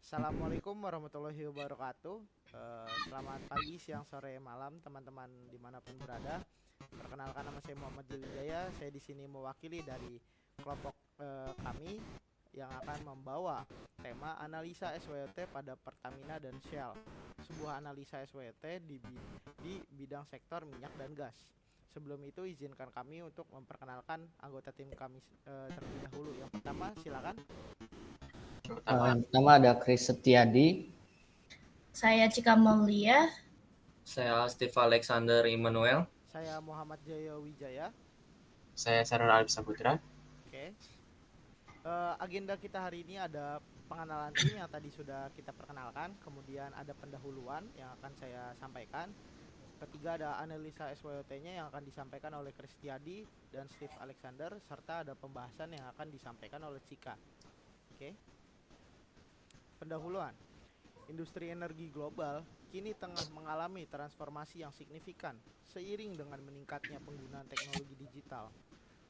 Assalamualaikum warahmatullahi wabarakatuh. Selamat pagi, siang, sore, malam, teman-teman dimanapun berada. Perkenalkan nama saya Muhammad Julijaya. Saya di sini mewakili dari kelompok kami yang akan membawa tema analisa SWOT pada Pertamina dan Shell. Sebuah analisa SWOT di bidang sektor minyak dan gas. Sebelum itu izinkan kami untuk memperkenalkan anggota tim kami terlebih dahulu. Yang pertama, silakan. Yang pertama ada Chris Setiadi. Saya Cika Maulia. Saya Steve Alexander Immanuel. Saya Muhammad Jaya Wijaya. Saya Sarul Alif Saputra. Oke. Agenda kita hari ini ada pengenalan tim yang tadi sudah kita perkenalkan, kemudian ada pendahuluan yang akan saya sampaikan. Ketiga ada analisa SWOT-nya yang akan disampaikan oleh Kristiadi dan Steve Alexander, serta ada pembahasan yang akan disampaikan oleh Cika. Oke. Pendahuluan. Industri energi global kini tengah mengalami transformasi yang signifikan seiring dengan meningkatnya penggunaan teknologi digital.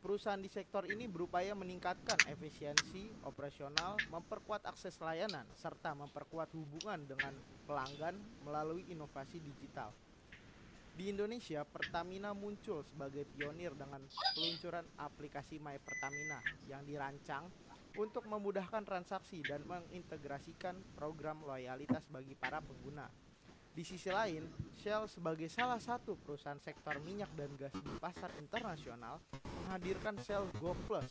Perusahaan di sektor ini berupaya meningkatkan efisiensi operasional, memperkuat akses layanan, serta memperkuat hubungan dengan pelanggan melalui inovasi digital. Di Indonesia, Pertamina muncul sebagai pionir dengan peluncuran aplikasi My Pertamina yang dirancang untuk memudahkan transaksi dan mengintegrasikan program loyalitas bagi para pengguna. Di sisi lain, Shell sebagai salah satu perusahaan sektor minyak dan gas di pasar internasional menghadirkan Shell Go Plus,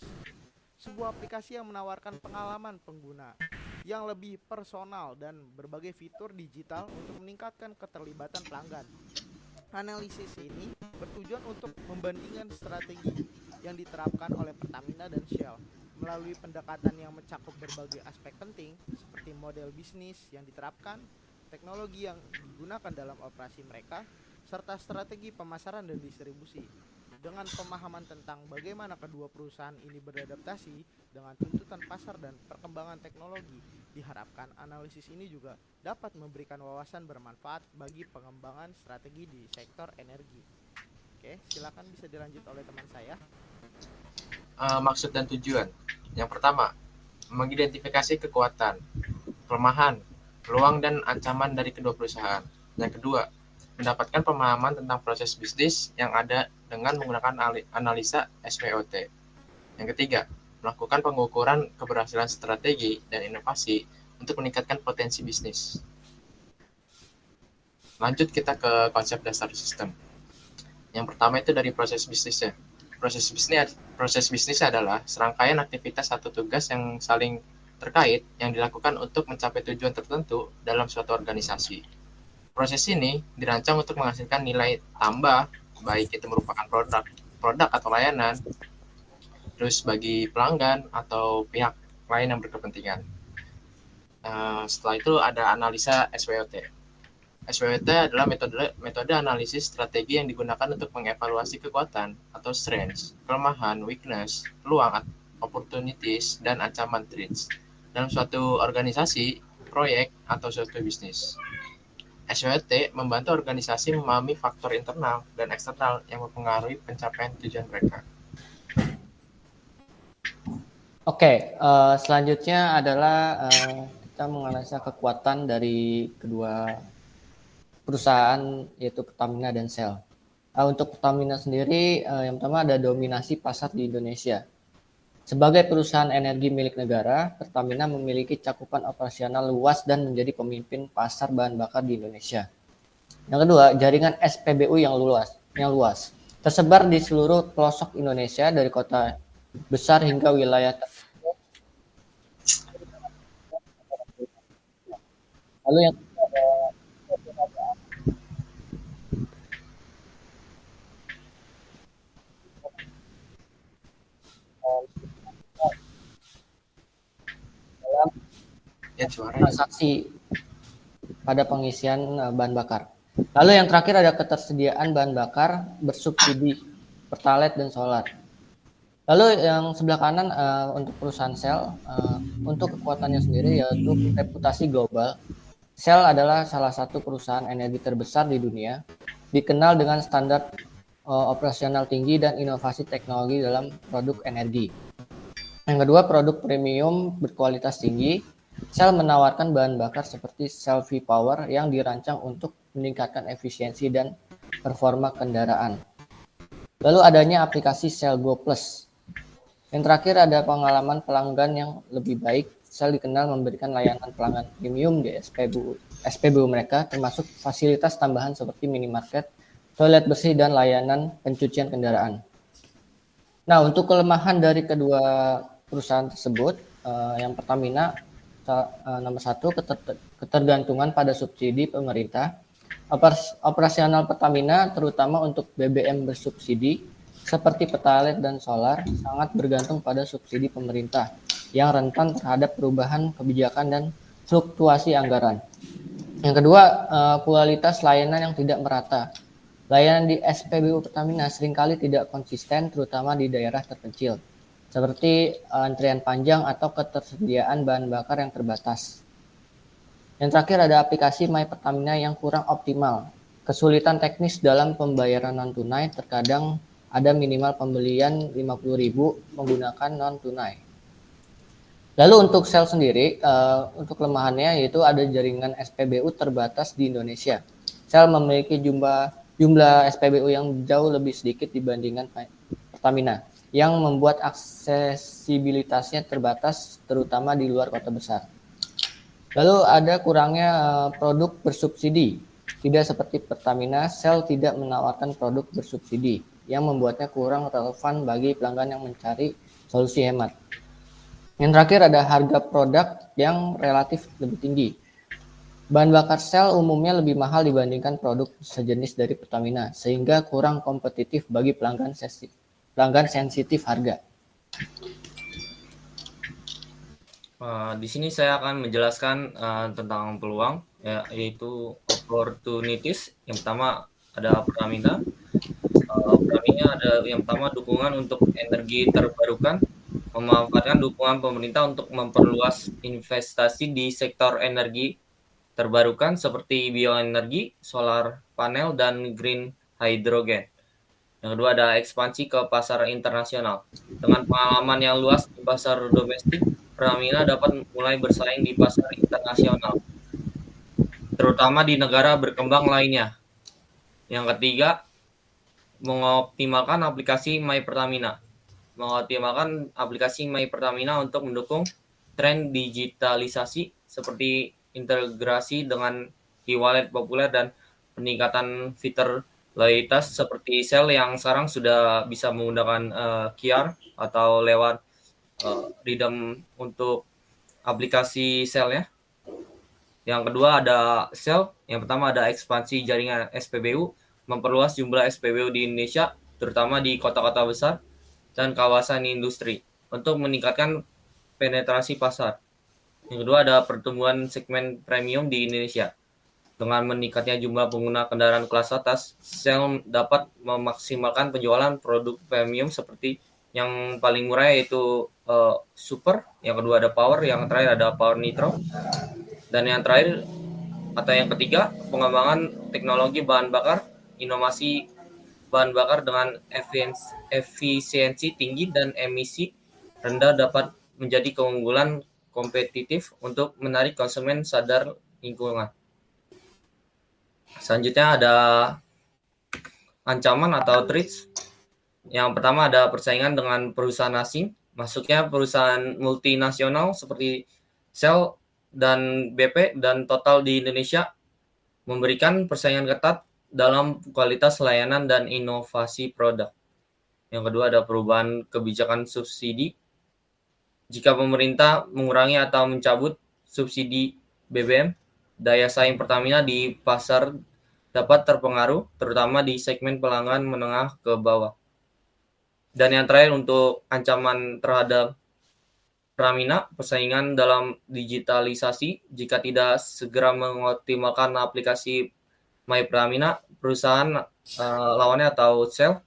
sebuah aplikasi yang menawarkan pengalaman pengguna yang lebih personal dan berbagai fitur digital untuk meningkatkan keterlibatan pelanggan. Analisis ini bertujuan untuk membandingkan strategi yang diterapkan oleh Pertamina dan Shell melalui pendekatan yang mencakup berbagai aspek penting seperti model bisnis yang diterapkan, teknologi yang digunakan dalam operasi mereka, serta strategi pemasaran dan distribusi. Dengan pemahaman tentang bagaimana kedua perusahaan ini beradaptasi dengan tuntutan pasar dan perkembangan teknologi, diharapkan analisis ini juga dapat memberikan wawasan bermanfaat bagi pengembangan strategi di sektor energi. Oke, silakan bisa dilanjut oleh teman saya. Maksud dan tujuan. Yang pertama, mengidentifikasi kekuatan, kelemahan, peluang dan ancaman dari kedua perusahaan. Yang kedua, mendapatkan pemahaman tentang proses bisnis yang ada dengan menggunakan analisa SWOT. Yang ketiga, melakukan pengukuran keberhasilan strategi dan inovasi untuk meningkatkan potensi bisnis. Lanjut kita ke konsep dasar sistem. Yang pertama itu dari proses bisnisnya. Proses bisnis adalah serangkaian aktivitas atau tugas yang saling terkait yang dilakukan untuk mencapai tujuan tertentu dalam suatu organisasi. Proses ini dirancang untuk menghasilkan nilai tambah, baik itu merupakan produk atau layanan, terus bagi pelanggan atau pihak lain yang berkepentingan. Setelah itu ada analisa SWOT. SWOT adalah metode analisis strategi yang digunakan untuk mengevaluasi kekuatan atau strengths, kelemahan, weakness, peluang, opportunities, dan ancaman threats dalam suatu organisasi, proyek, atau suatu bisnis. SWOT membantu organisasi memahami faktor internal dan eksternal yang mempengaruhi pencapaian tujuan mereka. Oke, selanjutnya adalah kita menganalisa kekuatan dari kedua perusahaan yaitu Pertamina dan Shell. Untuk Pertamina sendiri, yang pertama ada dominasi pasar di Indonesia. Sebagai perusahaan energi milik negara, Pertamina memiliki cakupan operasional luas dan menjadi pemimpin pasar bahan bakar di Indonesia. Yang kedua, jaringan SPBU yang luas, tersebar di seluruh pelosok Indonesia dari kota besar hingga wilayah terpencil. Lalu yang transaksi pada pengisian bahan bakar. Lalu yang terakhir ada ketersediaan bahan bakar bersubsidi Pertalite dan solar. Lalu yang sebelah kanan untuk perusahaan Shell, untuk kekuatannya sendiri yaitu reputasi global. Shell adalah salah satu perusahaan energi terbesar di dunia, dikenal dengan standar operasional tinggi dan inovasi teknologi dalam produk energi. Yang kedua, produk premium berkualitas tinggi. Shell menawarkan bahan bakar seperti Shell V-Power yang dirancang untuk meningkatkan efisiensi dan performa kendaraan. Lalu adanya aplikasi Shell Go Plus. Yang terakhir ada pengalaman pelanggan yang lebih baik. Shell dikenal memberikan layanan pelanggan premium di SPBU mereka, termasuk fasilitas tambahan seperti minimarket, toilet bersih, dan layanan pencucian kendaraan. Nah, untuk kelemahan dari kedua perusahaan tersebut, yang Pertamina nomor satu, ketergantungan pada subsidi pemerintah. Operasional Pertamina terutama untuk BBM bersubsidi seperti Pertalite dan solar sangat bergantung pada subsidi pemerintah yang rentan terhadap perubahan kebijakan dan fluktuasi anggaran. Yang kedua, kualitas layanan yang tidak merata. Layanan di SPBU Pertamina seringkali tidak konsisten, terutama di daerah terpencil, seperti antrian panjang atau ketersediaan bahan bakar yang terbatas. Yang terakhir ada aplikasi My Pertamina yang kurang optimal. Kesulitan teknis dalam pembayaran non-tunai, terkadang ada minimal pembelian 50.000 menggunakan non-tunai. Lalu untuk Shell sendiri, untuk kelemahannya yaitu ada jaringan SPBU terbatas di Indonesia. Shell memiliki jumlah SPBU yang jauh lebih sedikit dibandingkan Pertamina, yang membuat aksesibilitasnya terbatas, terutama di luar kota besar. Lalu ada kurangnya produk bersubsidi. Tidak seperti Pertamina, Shell tidak menawarkan produk bersubsidi, yang membuatnya kurang relevan bagi pelanggan yang mencari solusi hemat. Yang terakhir ada harga produk yang relatif lebih tinggi. Bahan bakar Shell umumnya lebih mahal dibandingkan produk sejenis dari Pertamina, sehingga kurang kompetitif bagi pelanggan sensitif harga. Di sini saya akan menjelaskan tentang peluang, yaitu opportunities. Yang pertama ada Pertamina. Pertamina ada yang pertama dukungan untuk energi terbarukan, memanfaatkan dukungan pemerintah untuk memperluas investasi di sektor energi terbarukan seperti bioenergi, solar panel, dan green hydrogen. Yang kedua ada ekspansi ke pasar internasional. Dengan pengalaman yang luas di pasar domestik, Pertamina dapat mulai bersaing di pasar internasional, terutama di negara berkembang lainnya. Yang ketiga, mengoptimalkan aplikasi My Pertamina. Mengoptimalkan aplikasi My Pertamina untuk mendukung tren digitalisasi seperti integrasi dengan e-wallet populer dan peningkatan fitur loyalitas seperti Shell yang sekarang sudah bisa menggunakan QR atau lewat redeem untuk aplikasi Shell ya. Yang kedua ada Shell. Yang pertama ada ekspansi jaringan SPBU, memperluas jumlah SPBU di Indonesia, terutama di kota-kota besar dan kawasan industri, untuk meningkatkan penetrasi pasar. Yang kedua ada pertumbuhan segmen premium di Indonesia. Dengan meningkatnya jumlah pengguna kendaraan kelas atas, Shell dapat memaksimalkan penjualan produk premium seperti yang paling murah yaitu Super, yang kedua ada Power, yang terakhir ada Power Nitro, dan yang terakhir atau yang ketiga pengembangan teknologi bahan bakar, inovasi bahan bakar dengan efisiensi tinggi dan emisi rendah dapat menjadi keunggulan kompetitif untuk menarik konsumen sadar lingkungan. Selanjutnya ada ancaman atau threats. Yang pertama ada persaingan dengan perusahaan asing, masuknya perusahaan multinasional seperti Shell dan BP dan Total di Indonesia memberikan persaingan ketat dalam kualitas layanan dan inovasi produk. Yang kedua ada perubahan kebijakan subsidi. Jika pemerintah mengurangi atau mencabut subsidi BBM, daya saing Pertamina di pasar dapat terpengaruh, terutama di segmen pelanggan menengah ke bawah. Dan yang terakhir untuk ancaman terhadap Pertamina, persaingan dalam digitalisasi. Jika tidak segera mengoptimalkan aplikasi My Pertamina, perusahaan lawannya atau Shell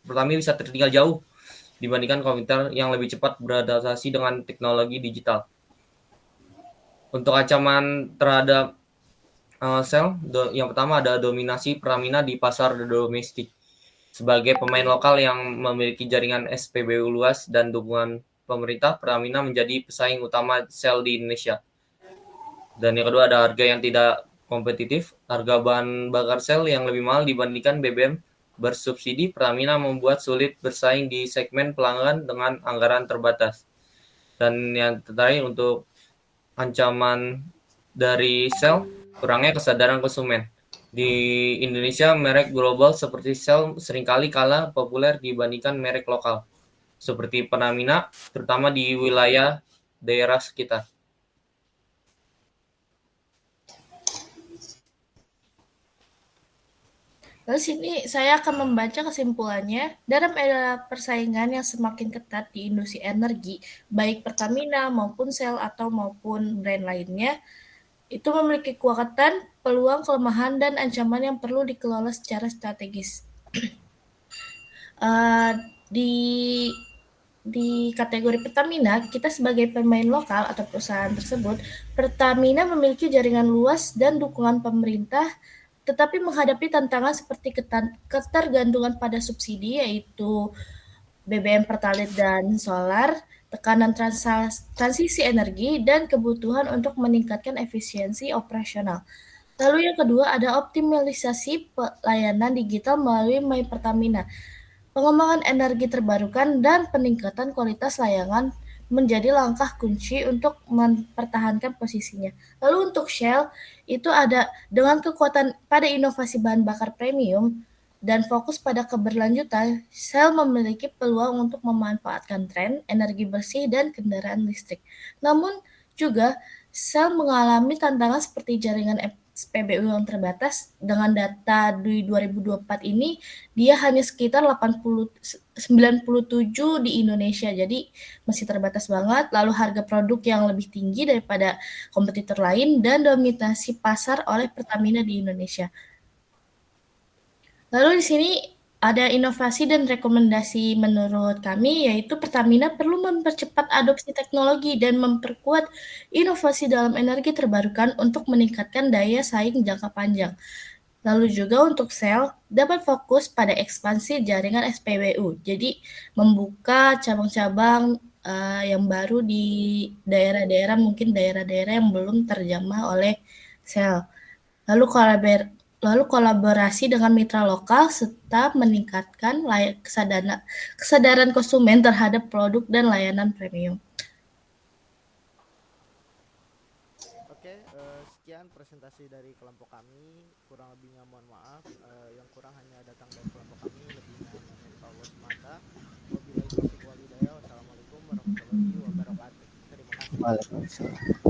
Pertamina bisa tertinggal jauh dibandingkan komputer yang lebih cepat beradaptasi dengan teknologi digital. Untuk ancaman terhadap Shell, yang pertama ada dominasi Pertamina di pasar domestik. Sebagai pemain lokal yang memiliki jaringan SPBU luas dan dukungan pemerintah, Pertamina menjadi pesaing utama sel di Indonesia. Dan yang kedua ada harga yang tidak kompetitif. Harga bahan bakar sel yang lebih mahal dibandingkan BBM bersubsidi, Pertamina membuat sulit bersaing di segmen pelanggan dengan anggaran terbatas. Dan yang terakhir untuk ancaman dari sel, kurangnya kesadaran konsumen. Di Indonesia, merek global seperti Shell seringkali kalah populer dibandingkan merek lokal, seperti Pertamina, terutama di wilayah daerah sekitar. Lalu sini saya akan membaca kesimpulannya. Dalam era persaingan yang semakin ketat di industri energi, baik Pertamina maupun Shell maupun brand lainnya, itu memiliki kekuatan, peluang, kelemahan, dan ancaman yang perlu dikelola secara strategis. Eh, di kategori Pertamina, kita sebagai pemain lokal atau perusahaan tersebut, Pertamina memiliki jaringan luas dan dukungan pemerintah, tetapi menghadapi tantangan seperti ketergantungan pada subsidi, yaitu BBM Pertalite dan solar, tekanan transisi energi, dan kebutuhan untuk meningkatkan efisiensi operasional. Lalu yang kedua ada optimalisasi pelayanan digital melalui My Pertamina. Pengembangan energi terbarukan dan peningkatan kualitas layanan menjadi langkah kunci untuk mempertahankan posisinya. Lalu untuk Shell, itu ada dengan kekuatan pada inovasi bahan bakar premium dan fokus pada keberlanjutan, Shell memiliki peluang untuk memanfaatkan tren energi bersih dan kendaraan listrik. Namun juga Shell mengalami tantangan seperti jaringan SPBU yang terbatas. Dengan data di 2024 ini, dia hanya sekitar 97 di Indonesia, jadi masih terbatas banget. Lalu harga produk yang lebih tinggi daripada kompetitor lain dan dominasi pasar oleh Pertamina di Indonesia. Lalu di sini ada inovasi dan rekomendasi menurut kami, yaitu Pertamina perlu mempercepat adopsi teknologi dan memperkuat inovasi dalam energi terbarukan untuk meningkatkan daya saing jangka panjang. Lalu juga untuk Shell dapat fokus pada ekspansi jaringan SPBU, jadi membuka cabang-cabang yang baru di daerah-daerah, mungkin daerah-daerah yang belum terjamah oleh Shell. Lalu kolaborasi dengan mitra lokal serta meningkatkan kesadaran konsumen terhadap produk dan layanan premium. Oke, sekian presentasi dari kelompok kami. Kurang lebihnya mohon maaf. Yang kurang hanya datang dari kelompok kami, lebihnya hanya milik Allah semata. Wabillahi taufiq wal hidayah. Wassalamualaikum warahmatullahi wabarakatuh. Terima kasih. Waalaikumsalam.